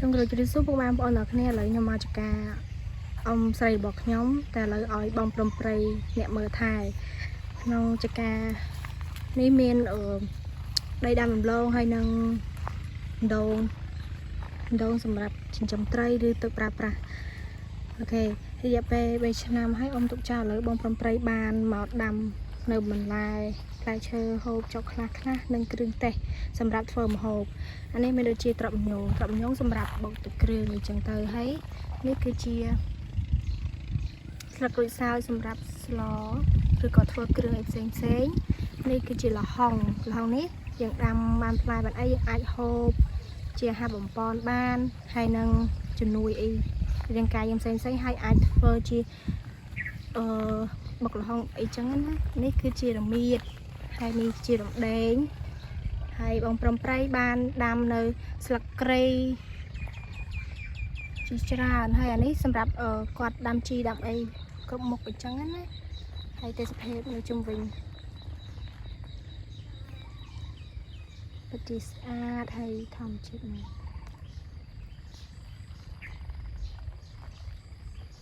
សូមគោរពជម្រាបសួរពុកម៉ែបងប្អូនទាំងគ្នាឥឡូវខ្ញុំមកចការស្រីរបស់ខ្ញុំតែឥឡូវឲ្យបងព្រំប្រៃអ្នកមើលថែក្នុងចការនេះមានដីដាំដំឡូងហើយនឹងដូងសម្រាប់ចិញ្ចឹមត្រីឬទឹកប្រើប្រាស់អូខេរយៈពេល3ឆ្នាំហើយអ៊ំទុកចោលឥឡូវបងព្រំប្រៃបានមកដាំនៅបន្លែផ្លែឈើហូបចុកខ្លះនិងគ្រឿងទេសសម្រាប់ធ្វើម្ហូបអានេះមានដូចជាត្រប់ញងសម្រាប់បុកទឹកគ្រឿងអញ្ចឹងទៅហើយនេះគឺជាស្លឹកក្រូចសើចសម្រាប់ស្លឬក៏ធ្វើគ្រឿងអីផ្សេងនេះគឺជាលហុងនេះយើងដាំបានផ្លែបានអីយើងអាចហូបជាអាហារបំពន់បានហើយនឹងជំនួយអីរាងកាយយើងផ្សេងហើយអាចធ្វើជាបុកលហុងអីចឹងណានេះគឺជារមៀតហើយនេះជារំដេងហើយបងព្រំប្រៃបានដាំនៅស្លឹកគ្រៃជាច្រើនហើយអានេះសម្រាប់គាត់ដាំជីដាំអីគ្រប់មុខអញ្ចឹងណាហើយទេសភាពនៅជុំវិញពិតជាស្អាតហើយធម្មជាតិណាស់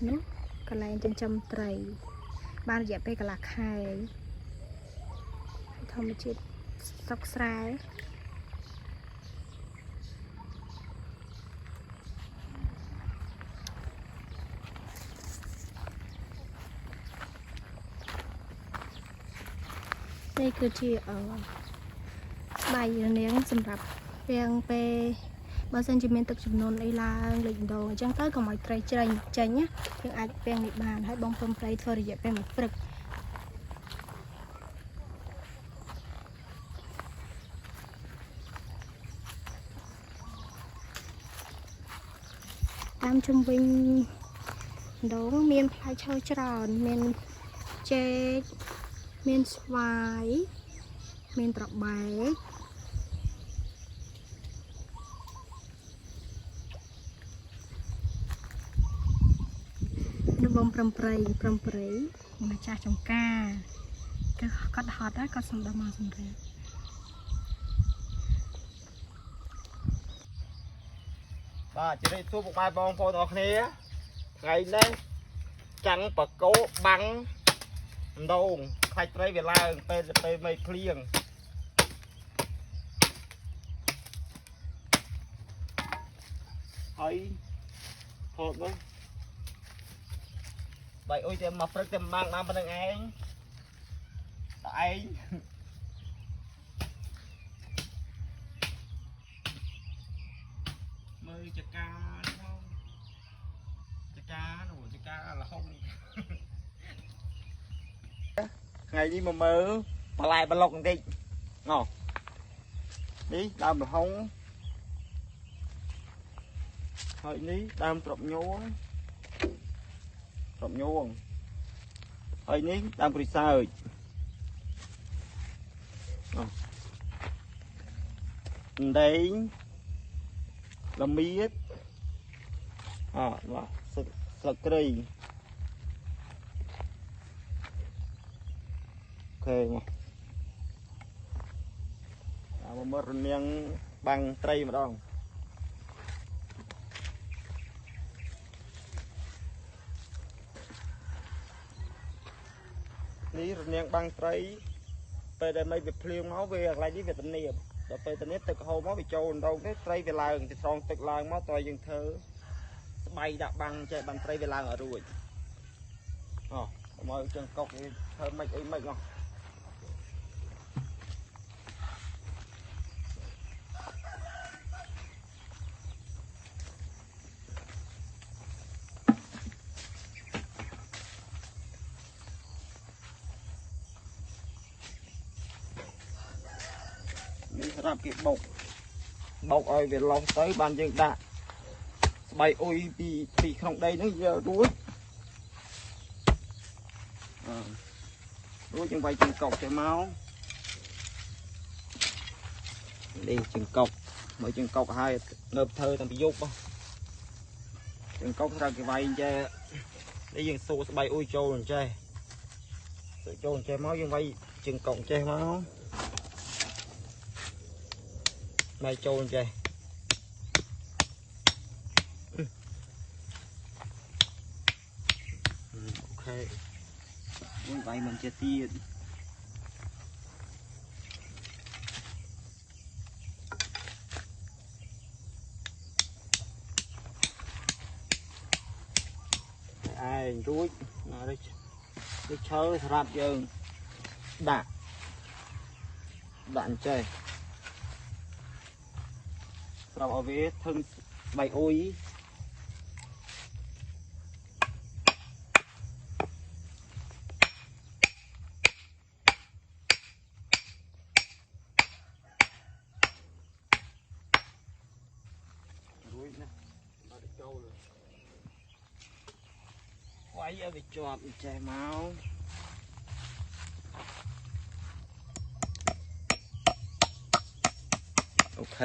នោះកន្លែងចិញ្ចឹមត្រីបានរយៈពេលកន្លះខែធម្មជាតិស្រុកស្រែនេះគឺជាស្បៃរនាងសម្រាប់ពាំងពេលបើសិនជាមានទឹកជំនន់អីឡើងលេចដងអញ្ចឹងទៅកុំឲ្យត្រីចេញណាយើងអាចពាំងនេះបានហើយបងព្រំប្រៃធ្វើរយៈពេល1ព្រឹកតាមជុំវិញដងមានផ្លែឈើច្រើនមានចេកមានស្វាយមានត្របែកនៅបងព្រំប្រៃម្ចាស់ចំការគឺគាត់ហត់ហើយគាត់សំដៅមកសម្រាប់បាទជម្រាបសួរពុកម៉ែបងប្អូនទាំងអស់គ្នាថ្ងៃនេះចាំងបកោបាំងដងខ្លាច់ត្រីវាឡើងពេលមេឃភ្លៀងហើយហូបនោះបាយអុយតែមកព្រឹកតែម៉ាំងប៉ុណ្្នឹងឯងតឯងមើលចកានោះចការលហុងថ្ងៃនេះមកមើលបន្លែប្លុកបន្តិចណោះនេះដើមលហុងហើយនេះដើមត្រប់ញងហើយនេះដើមក្រូចសើចដេងលមៀតបាទស្លឹកគ្រៃអូខេមកមើលរនាងបាំងត្រីម្ដងនេះរនាងបាំងត្រីពេលដែលមិនវាភ្លៀងមកវាកន្លែងនេះវាទំនាបដល់ពេលទំនាបទឹកហូរមកវាចូលដងទេត្រីវាឡើងទៅស្រង់ទឹកឡើងមកតើយើងធ្វើស្បៃដាក់បាំងចេះបានត្រីវាឡើងអត់រួចមកជើងកុកនេះធ្វើម៉េចអីម៉េចនេះសម្រាប់គេបុកឲ្យវាឡុះទៅបានយើងដាក់ស្បៃអុយពីក្នុងដីហ្នឹងយករួចយើងវាយជើងកុកទៅមកនេះជើងកុកមកជើងកុកហើយនៅធ្វើតាំងពីយប់ជើងកុកត្រូវគេវាយចេះនេះយើងសួរស្បៃអុយចូលអញ្ចេះមកយើងវាយជើងកុកចេះមកបាយចូលអញ្ចេះ muốn vậy mình chia tiền ai rúi nó đây chơi rạp dương đạn chơi rạp ở phía thân bày ôi quay ở cái chọp chai máu ok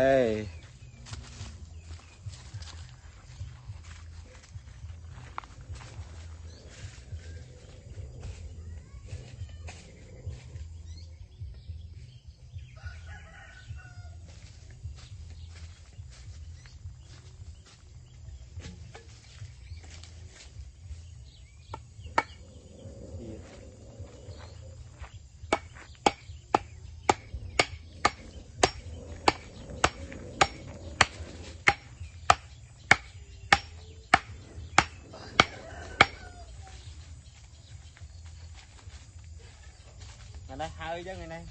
đây hơi chứ ngày nay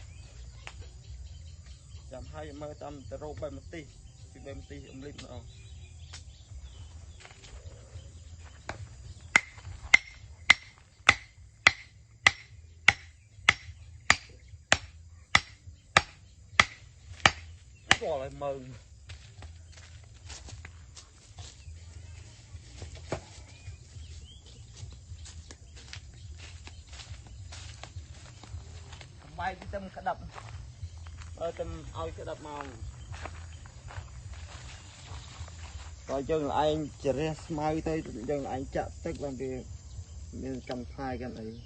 chậm hơi mơ tâm tơ rô bay một tí ông lít nữa bỏ lại mơ bay cái tâm cái đập tâm ao cái đập màu rồi chừng là anh chỉ ra smile tới chừng là anh chạm tức làm việc nên cầm phai cái này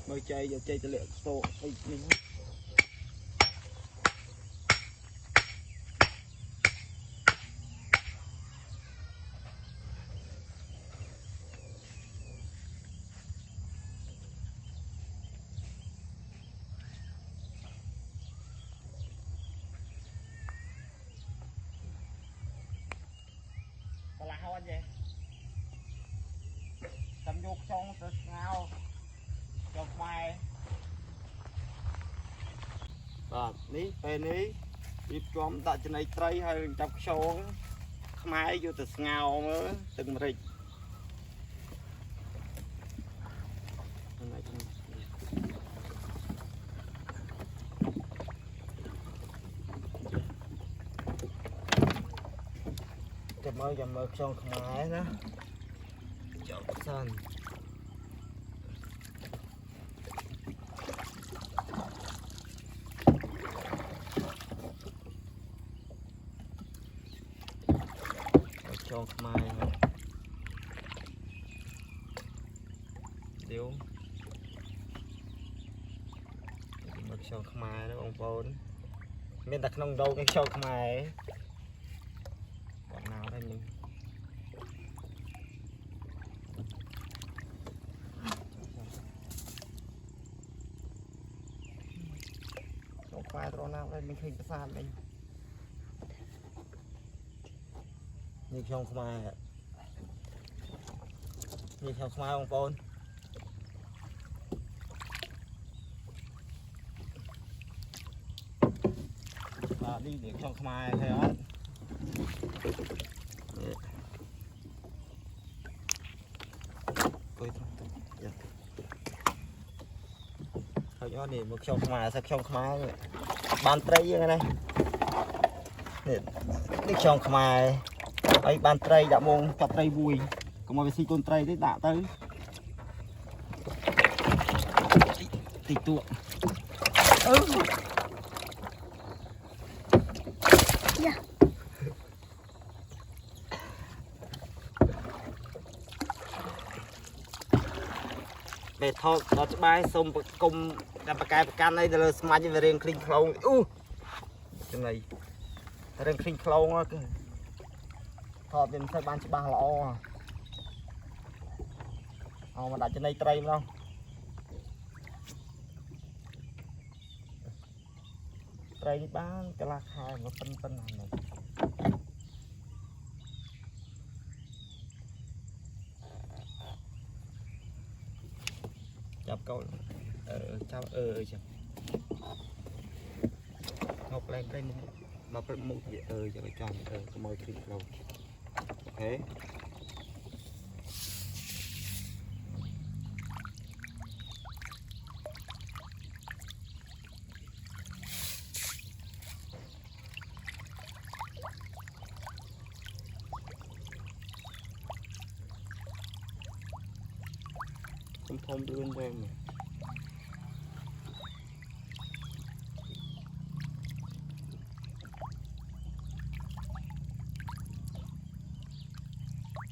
mới chơi giờ chơi cho liệu tô mình là hao anh vậy tầm dục xong từ ngao chọc mày ní về ní đi chom tại trên này tray hay chọc sâu máy vô từ ngao mới từng rịch chầm mơ trong máy đó chọc sân trong máy điếu mực trong máy đó ông vốn nên đặt nông đâu cái trong máy còn nào đây mình trong máy rồi nào đây mình khinh cái sàn mình như trong máy như trong máy ông vốn đi để trong mai thấy không? Thôi cho để một trong mai sắc trong mai ban tray như thế này đi trong mai ấy ban tray đã mong cặp tray vui có một cái con tray đấy đã tới tịch tụ về thôi nó sẽ bay xong cùng gặp cái can này là smart như về riêng clean clone cái này riêng clean clone á ថតវាមិនសូវបានច្បាស់ល្អអោមកដាក់ចំណីត្រីម្ដងត្រីនេះបានកន្លះខែមកប៉ុនណាស់ចាប់កោចាប់ចាំngọc lên đây mà phải một vậy cho cái tròn cái môi thịt lâu ok không thông luôn đây mà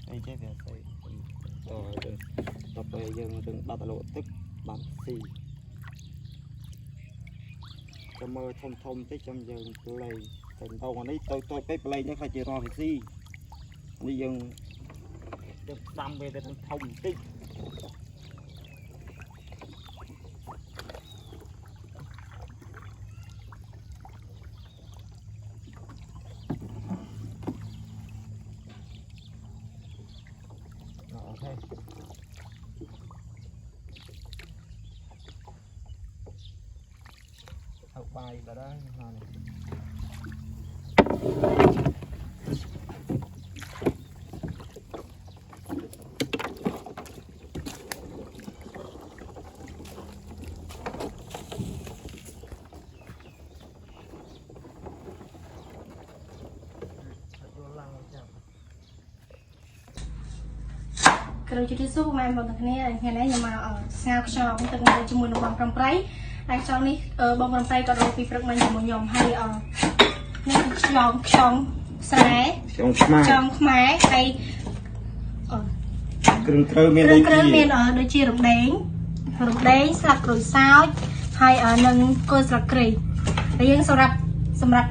đây chế về xây rồi tập về dân đừng bắt lộ tức bắn xì cho mơ thông tới trong dân play thành đâu mà đấy tôi cái play nó phải chỉ lo phải xì đi dân được đâm về thành thông tích học bài vào đó này. Kalau jadi sup main bang ni, yang ni yang mah ngau xiao untuk ngau cuma numpang perempuan. Đang trong ní bông rầm tay có đôi phi phật mình một nhóm hay nè chong sải chong khmái hay krư miên ở đôi chia rụng đén sạc rồi sao hay ở nâng cô sạc kì để dân sầm rập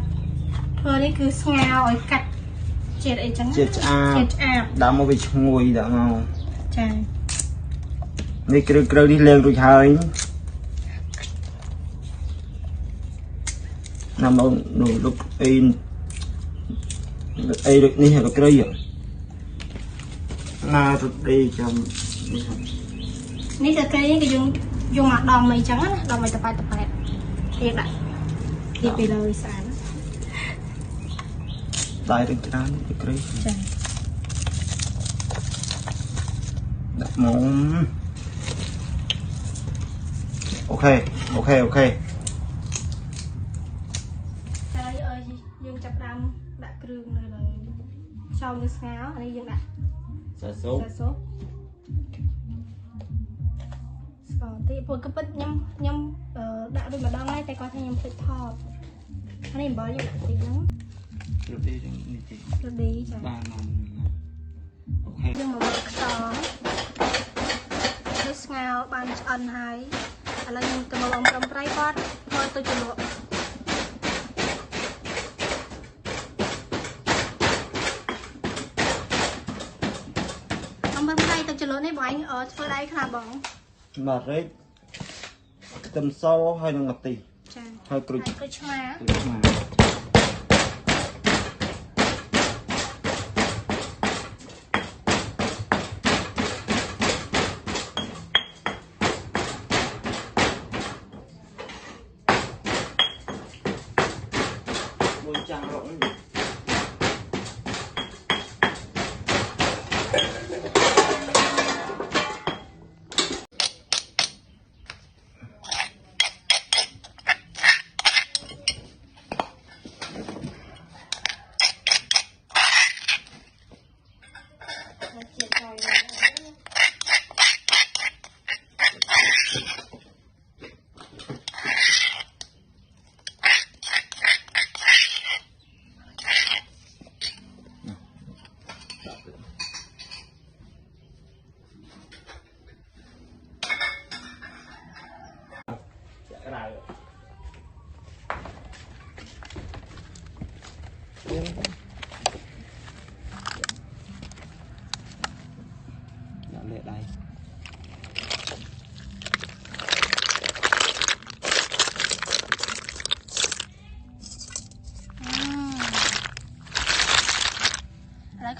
thôi đấy cứ ngao ở cắt chết ấy trắng chết đã một vị ngồi đã mau đi krư đi lên rồi hơi nằm ở nụ lúc in được ní hay là cây rồi na rồi đi trong ní là cây cái dùng mặt đòn mày trắng á đòn mày tập bài thiệt ạ đi về lời sáng đại được cái cây đặt món ok dương chập đam đã kêu nơi là sau như ngáo này dương đã sa sốt thì vừa cái bít nhâm đã được mà đong này tay coi thay nhâm thịt thọt anh em bỏ dương tí lắm rồi đi chả dương mà một sò nước ngáo ban ăn hay là dương từ một vòng cầm trái quát thôi tôi chịu được cho lớn này bọn anh ở phía đây là bóng mà đấy tầm sau hay là ngập tì hơi cực má môi trăng rỗng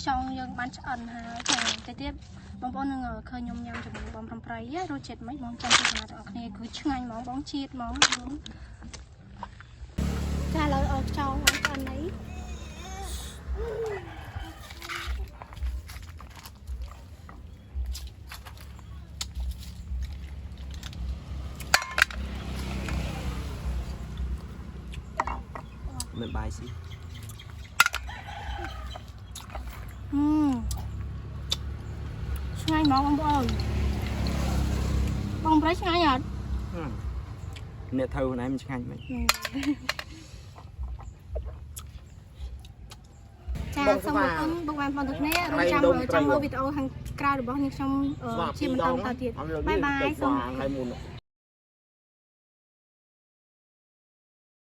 ខ្យងយើងបានឆ្អិនហើយតែទៀតបងប្អូននឹងឃើញខ្ញុំញ៉ាំជាមួយបងប្រំប្រៃរសជាតិមិនបងចាំទស្សនាទាំងអស់គ្នាគឺឆ្ងាញ់ហ្មងបងជាតិហ្មងចាឥឡូវអត់ខ្យងបានឆ្អិនអីមិនបាយស៊ីឆ្ងាញ់ហ្មងបងប្អូនបងប្រៃឆ្ងាញ់អត់អ្នកធ្វើខ្លួនឯងមិនឆ្ងាញ់មិនចាសូមអរគុណបងប្អូនទាំងគ្នារងចាំមើលវីដេអូខាងក្រៅរបស់នេះខ្ញុំជាបន្តទៀតបាយបាយសូម